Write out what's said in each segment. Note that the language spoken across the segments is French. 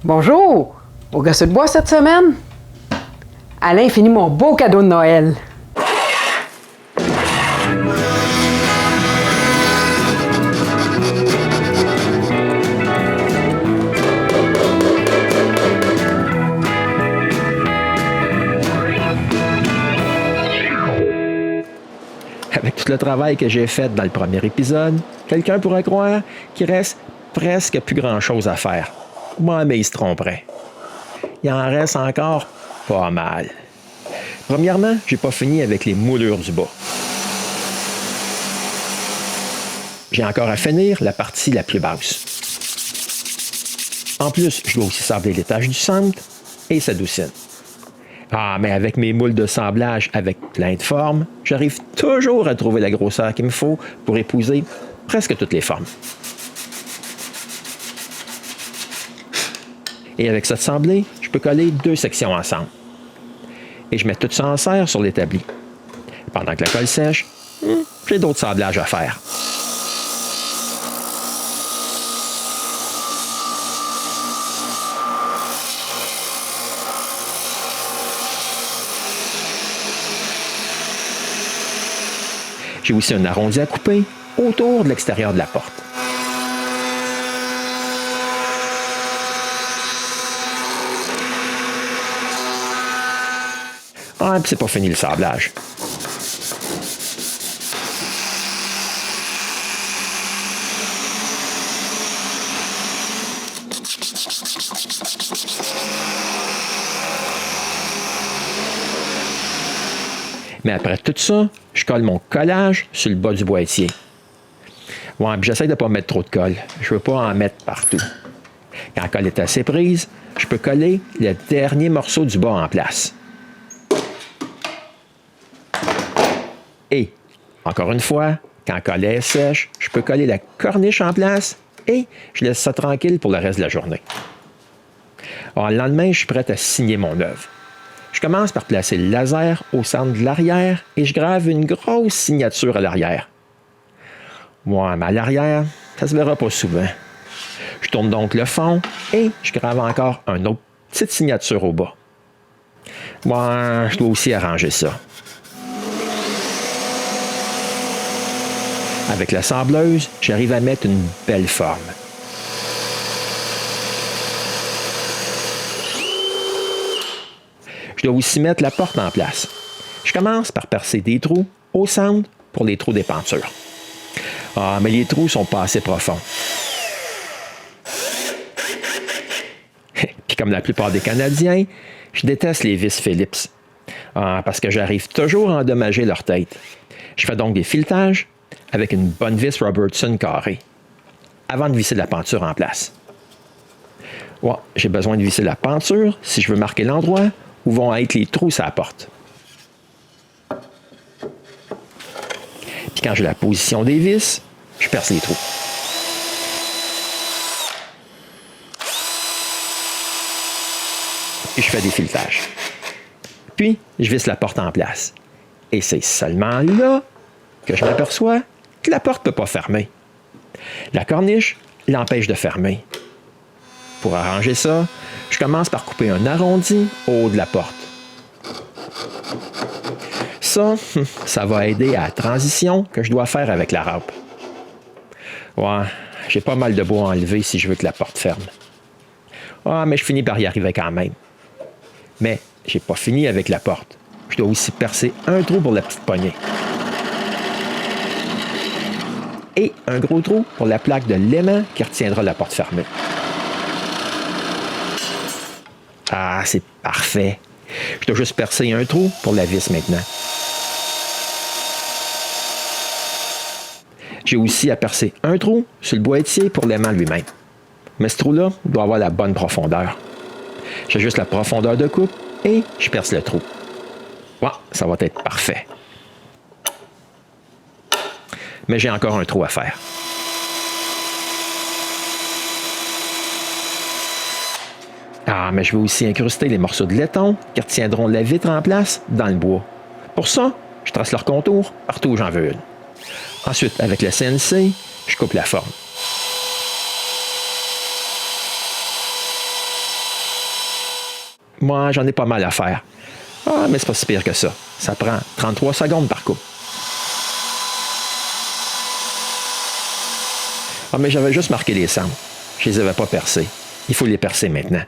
Bonjour! Au Gosseux de bois cette semaine? Alain finit mon beau cadeau de Noël. Avec tout le travail que j'ai fait dans le premier épisode, quelqu'un pourrait croire qu'il reste presque plus grand-chose à faire. Moi, mais il se tromperait. Il en reste encore pas mal. Premièrement, j'ai pas fini avec les moulures du bas. J'ai encore à finir la partie la plus basse. En plus, je dois aussi sabler l'étage du centre et sa doucine. Ah, mais avec mes moules de sablage avec plein de formes, j'arrive toujours à trouver la grosseur qu'il me faut pour épouser presque toutes les formes. Et avec cette semblée, je peux coller 2 sections ensemble. Et je mets tout ça en serre sur l'établi. Pendant que la colle sèche, j'ai d'autres sablages à faire. J'ai aussi un arrondi à couper autour de l'extérieur de la porte. Ah, puis c'est pas fini le sablage. Mais après tout ça, je colle mon collage sur le bas du boîtier. Ouais, puis j'essaie de ne pas mettre trop de colle. Je ne veux pas en mettre partout. Quand la colle est assez prise, je peux coller le dernier morceau du bas en place. Et, encore une fois, quand la colle est sèche, je peux coller la corniche en place et je laisse ça tranquille pour le reste de la journée. Alors, le lendemain, je suis prêt à signer mon œuvre. Je commence par placer le laser au centre de l'arrière et je grave une grosse signature à l'arrière. Ouais, mais à l'arrière, ça se verra pas souvent. Je tourne donc le fond et je grave encore une autre petite signature au bas. Moi, je dois aussi arranger ça. Avec la sableuse, j'arrive à mettre une belle forme. Je dois aussi mettre la porte en place. Je commence par percer des trous au centre pour les trous des pentures. Ah, mais les trous sont pas assez profonds. Puis comme la plupart des Canadiens, je déteste les vis Phillips. Ah, parce que j'arrive toujours à endommager leur tête. Je fais donc des filetages avec une bonne vis Robertson carrée avant de visser la penture en place. Ouais, j'ai besoin de visser la penture si je veux marquer l'endroit où vont être les trous sur la porte. Puis quand j'ai la position des vis, je perce les trous. Et je fais des filetages. Puis, je visse la porte en place. Et c'est seulement là que je m'aperçois que la porte ne peut pas fermer. La corniche l'empêche de fermer. Pour arranger ça, je commence par couper un arrondi au haut de la porte. Ça va aider à la transition que je dois faire avec la râpe. Ouais, j'ai pas mal de bois à enlever si je veux que la porte ferme. Ah, mais je finis par y arriver quand même. Mais j'ai pas fini avec la porte. Je dois aussi percer un trou pour la petite poignée. Et un gros trou pour la plaque de l'aimant qui retiendra la porte fermée. Ah, c'est parfait. Je dois juste percer un trou pour la vis maintenant. J'ai aussi à percer un trou sur le boîtier pour l'aimant lui-même. Mais ce trou-là doit avoir la bonne profondeur. J'ajuste la profondeur de coupe et je perce le trou. Ouais, ça va être parfait. Mais j'ai encore un trou à faire. Ah, mais je vais aussi incruster les morceaux de laiton qui retiendront la vitre en place dans le bois. Pour ça, je trace leur contour partout où j'en veux une. Ensuite, avec le CNC, je coupe la forme. Moi, j'en ai pas mal à faire. Ah, mais c'est pas si pire que ça. Ça prend 33 secondes par coup. Ah, mais j'avais juste marqué les cendres. Je les avais pas percés. Il faut les percer maintenant.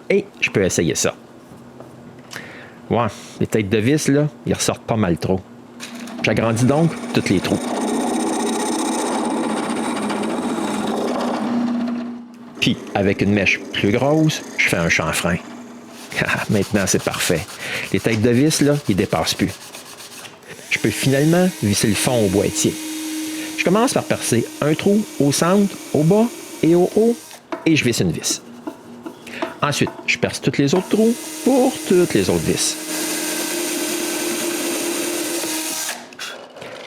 Et je peux essayer ça. Ouais, les têtes de vis, là, ils ressortent pas mal trop. J'agrandis donc tous les trous. Puis, avec une mèche plus grosse, je fais un chanfrein. Maintenant, c'est parfait. Les têtes de vis, là, ils dépassent plus. Je peux finalement visser le fond au boîtier. Je commence par percer un trou au centre, au bas et au haut, et je visse une vis. Ensuite, je perce tous les autres trous pour toutes les autres vis.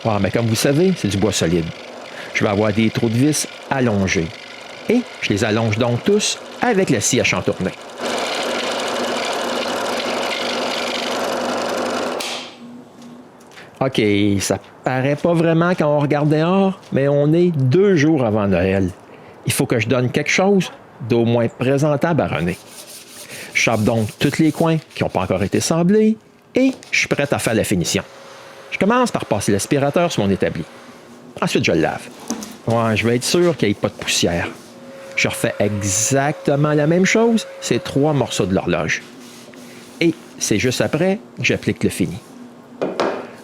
Ah, mais comme vous savez, c'est du bois solide. Je vais avoir des trous de vis allongés. Et je les allonge donc tous avec la scie à chantourner. OK, ça paraît pas vraiment quand on regarde dehors, mais on est 2 jours avant Noël. Il faut que je donne quelque chose d'au moins présentable à René. Je chape donc tous les coins qui n'ont pas encore été sablés et je suis prêt à faire la finition. Je commence par passer l'aspirateur sur mon établi. Ensuite, je le lave. Ouais, je vais être sûr qu'il n'y ait pas de poussière. Je refais exactement la même chose, ces 3 morceaux de l'horloge. Et c'est juste après que j'applique le fini.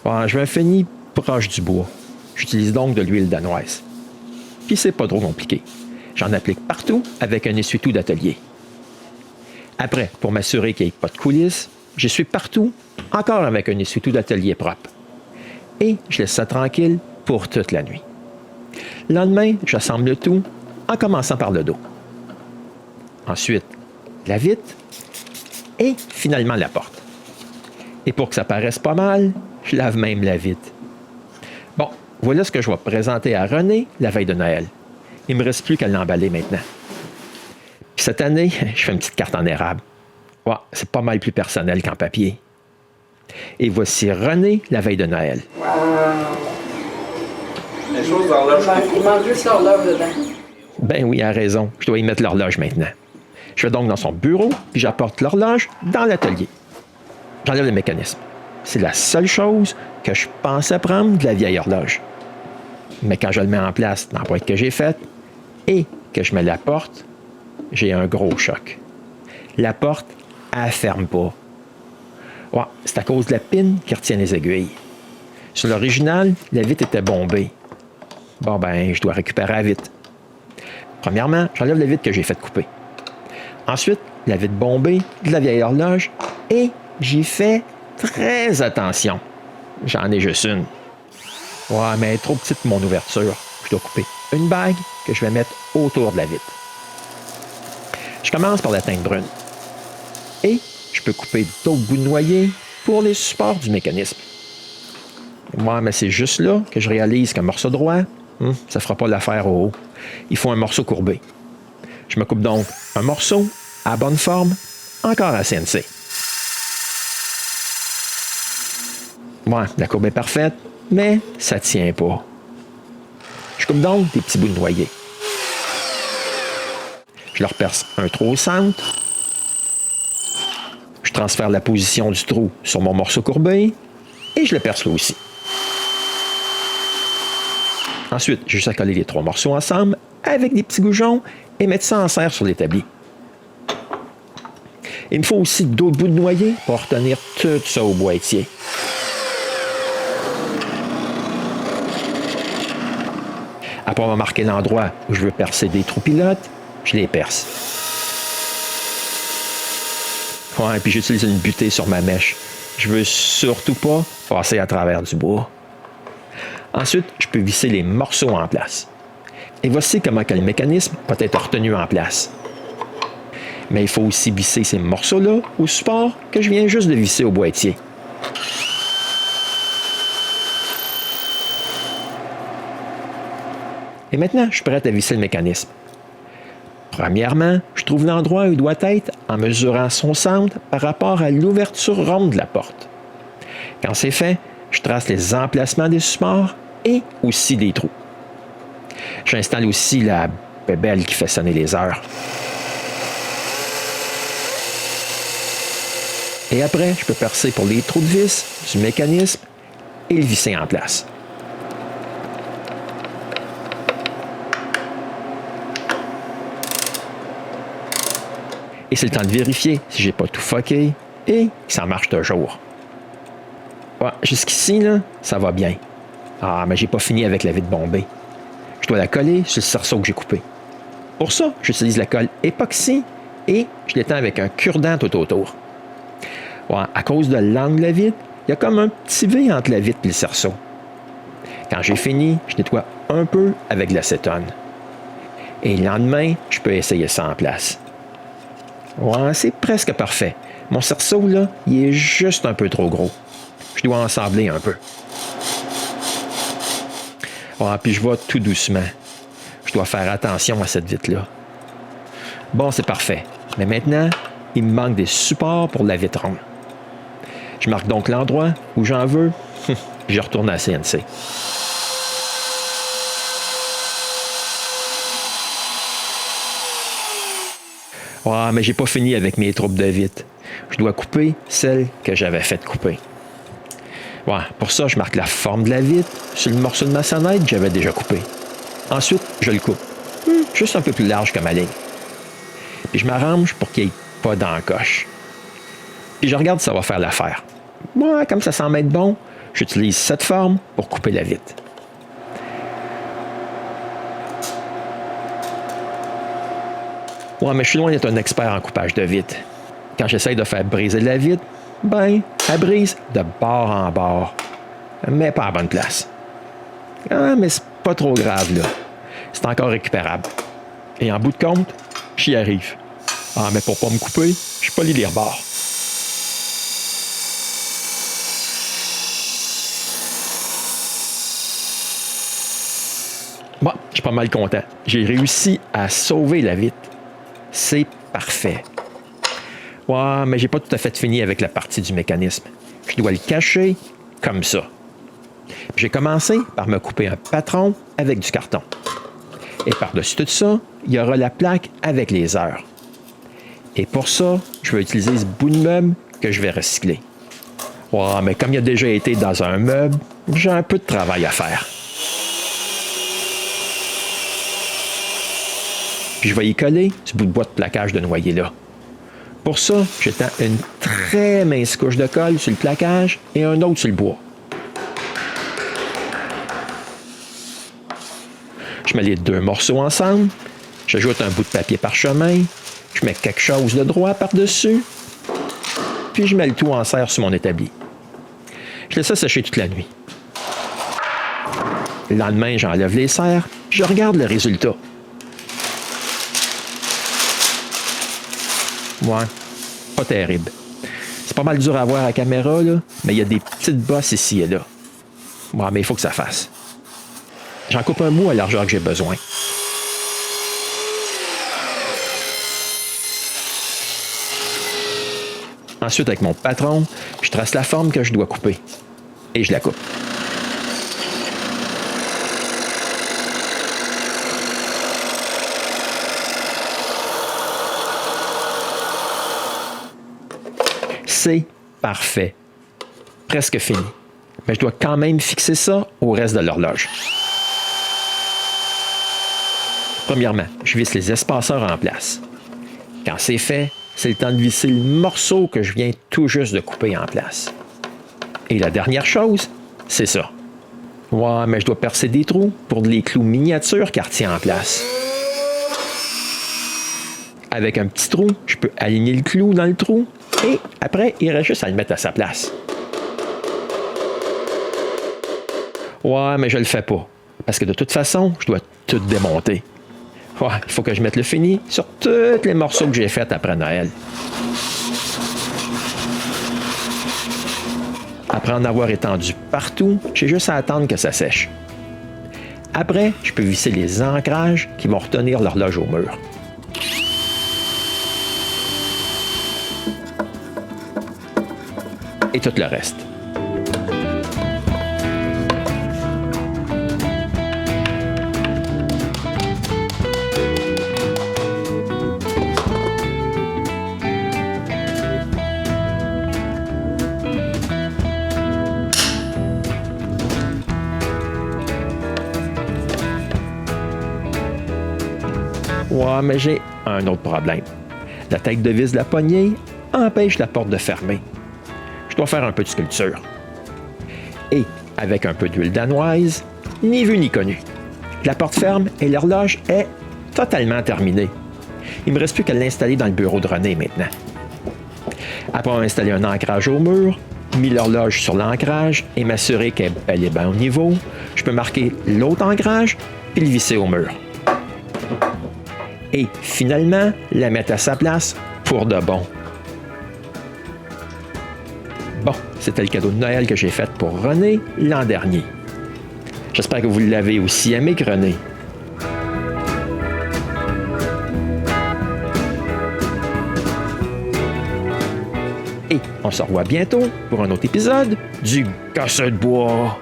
Ouais, je veux un fini proche du bois. J'utilise donc de l'huile danoise. Puis c'est pas trop compliqué. J'en applique partout avec un essuie-tout d'atelier. Après, pour m'assurer qu'il n'y ait pas de coulisses, j'essuie partout, encore avec un essuie-tout d'atelier propre. Et je laisse ça tranquille pour toute la nuit. Le lendemain, j'assemble le tout en commençant par le dos. Ensuite, la vitre et finalement la porte. Et pour que ça paraisse pas mal, je lave même la vitre. Bon, voilà ce que je vais présenter à René la veille de Noël. Il ne me reste plus qu'à l'emballer maintenant. Puis cette année, je fais une petite carte en érable. Ouais, c'est pas mal plus personnel qu'en papier. Et voici René la veille de Noël. Wow! Les choses dans l'horloge. Il manque juste l'horloge dedans. Ben oui, il a raison. Je dois y mettre l'horloge maintenant. Je vais donc dans son bureau, puis j'apporte l'horloge dans l'atelier. J'enlève le mécanisme. C'est la seule chose que je pensais prendre de la vieille horloge. Mais quand je le mets en place dans la boîte que j'ai faite et que je mets la porte, j'ai un gros choc. La porte, elle ne ferme pas. Ouais, c'est à cause de la pine qui retient les aiguilles. Sur l'original, la vitre était bombée. Bon, ben, je dois récupérer la vitre. Premièrement, j'enlève la vitre que j'ai fait couper. Ensuite, la vitre bombée de la vieille horloge et j'y fais très attention. J'en ai juste une. Ouais, mais elle est trop petite pour mon ouverture. Je dois couper une bague que je vais mettre autour de la vitre. Je commence par la teinte brune. Et je peux couper d'autres bouts de noyer pour les supports du mécanisme. Ouais, mais c'est juste là que je réalise qu'un morceau droit, ça ne fera pas l'affaire au haut. Il faut un morceau courbé. Je me coupe donc un morceau à bonne forme, encore à CNC. Ouais, la courbe est parfaite, mais ça ne tient pas. Je coupe donc des petits bouts de noyer. Je leur perce un trou au centre. Je transfère la position du trou sur mon morceau courbé et je le perce là aussi. Ensuite, j'ai juste à coller les 3 morceaux ensemble avec des petits goujons et mettre ça en serre sur l'établi. Il me faut aussi d'autres bouts de noyer pour retenir tout ça au boîtier. Après avoir marqué l'endroit où je veux percer des trous pilotes, je les perce. Ouais, puis j'utilise une butée sur ma mèche. Je veux surtout pas passer à travers du bois. Ensuite, je peux visser les morceaux en place. Et voici comment que le mécanisme peut être retenu en place. Mais il faut aussi visser ces morceaux-là au support que je viens juste de visser au boîtier. Et maintenant, je suis prêt à visser le mécanisme. Premièrement, je trouve l'endroit où il doit être en mesurant son centre par rapport à l'ouverture ronde de la porte. Quand c'est fait, je trace les emplacements des supports et aussi des trous. J'installe aussi la bébelle qui fait sonner les heures. Et après, je peux percer pour les trous de vis du mécanisme et le visser en place. Et c'est le temps de vérifier si j'ai pas tout fucké et que ça marche toujours. Ouais, jusqu'ici, là, ça va bien. Ah, mais j'ai pas fini avec la vitre bombée. Je dois la coller sur le cerceau que j'ai coupé. Pour ça, j'utilise la colle époxy et je l'étends avec un cure-dent tout autour. Ouais, à cause de l'angle de la vitre, il y a comme un petit V entre la vitre et le cerceau. Quand j'ai fini, je nettoie un peu avec de l'acétone. Et le lendemain, je peux essayer ça en place. Ouais, c'est presque parfait. Mon cerceau, là, il est juste un peu trop gros. Je dois ensembler un peu. Ouais, puis je vais tout doucement. Je dois faire attention à cette vitre-là. Bon, c'est parfait. Mais maintenant, il me manque des supports pour la vitre ronde. Je marque donc l'endroit où j'en veux. Je retourne à la CNC. Ouais, mais j'ai pas fini avec mes troupes de vitre. Je dois couper celles que j'avais fait couper. Ouais, pour ça, je marque la forme de la vitre sur le morceau de maçonnette que j'avais déjà coupé. Ensuite, je le coupe. Juste un peu plus large que ma ligne. Puis je m'arrange pour qu'il n'y ait pas d'encoche. Puis je regarde si ça va faire l'affaire. Moi, comme ça semble être bon, j'utilise cette forme pour couper la vitre. Ouais, mais je suis loin d'être un expert en coupage de vitre. Quand j'essaye de faire briser la vitre, ben, elle brise de bord en bord. Mais pas à la bonne place. Ah, mais c'est pas trop grave, là. C'est encore récupérable. Et en bout de compte, j'y arrive. Ah, mais pour pas me couper, je polis les rebords. Bon, je suis pas mal content. J'ai réussi à sauver la vitre. C'est parfait. Ouais, mais j'ai pas tout à fait fini avec la partie du mécanisme. Je dois le cacher comme ça. J'ai commencé par me couper un patron avec du carton. Et par-dessus tout ça, il y aura la plaque avec les heures. Et pour ça, je vais utiliser ce bout de meuble que je vais recycler. Ouais, mais comme il a déjà été dans un meuble, j'ai un peu de travail à faire. Puis je vais y coller ce bout de bois de plaquage de noyer-là. Pour ça, j'étends une très mince couche de colle sur le plaquage et un autre sur le bois. Je mets les deux morceaux ensemble, j'ajoute un bout de papier parchemin, je mets quelque chose de droit par-dessus, puis je mets le tout en serre sur mon établi. Je laisse ça sécher toute la nuit. Le lendemain, j'enlève les serres, je regarde le résultat. Ouais, pas terrible. C'est pas mal dur à voir à la caméra, là, mais il y a des petites bosses ici et là. Ouais, mais il faut que ça fasse. J'en coupe un mot à la largeur que j'ai besoin. Ensuite, avec mon patron, je trace la forme que je dois couper. Et je la coupe. C'est parfait. Presque fini. Mais je dois quand même fixer ça au reste de l'horloge. Premièrement, je visse les espaceurs en place. Quand c'est fait, c'est le temps de visser le morceau que je viens tout juste de couper en place. Et la dernière chose, c'est ça. Ouais, mais je dois percer des trous pour les clous miniatures qu'elle retient en place. Avec un petit trou, je peux aligner le clou dans le trou et après, il reste juste à le mettre à sa place. Ouais, mais je le fais pas. Parce que de toute façon, je dois tout démonter. Ouais, il faut que je mette le fini sur tous les morceaux que j'ai faits après Noël. Après en avoir étendu partout, j'ai juste à attendre que ça sèche. Après, je peux visser les ancrages qui vont retenir l'horloge au mur. Et tout le reste. Ouais, mais j'ai un autre problème. La tête de vis de la poignée empêche la porte de fermer. Je dois faire un peu de sculpture. Et, avec un peu d'huile danoise, ni vu ni connu. La porte ferme et l'horloge est totalement terminée. Il ne me reste plus qu'à l'installer dans le bureau de René maintenant. Après avoir installé un ancrage au mur, mis l'horloge sur l'ancrage et m'assurer qu'elle est bien au niveau, je peux marquer l'autre ancrage et le visser au mur. Et finalement, la mettre à sa place pour de bon. Bon, c'était le cadeau de Noël que j'ai fait pour René l'an dernier. J'espère que vous l'avez aussi aimé que René. Et on se revoit bientôt pour un autre épisode du Casse de bois.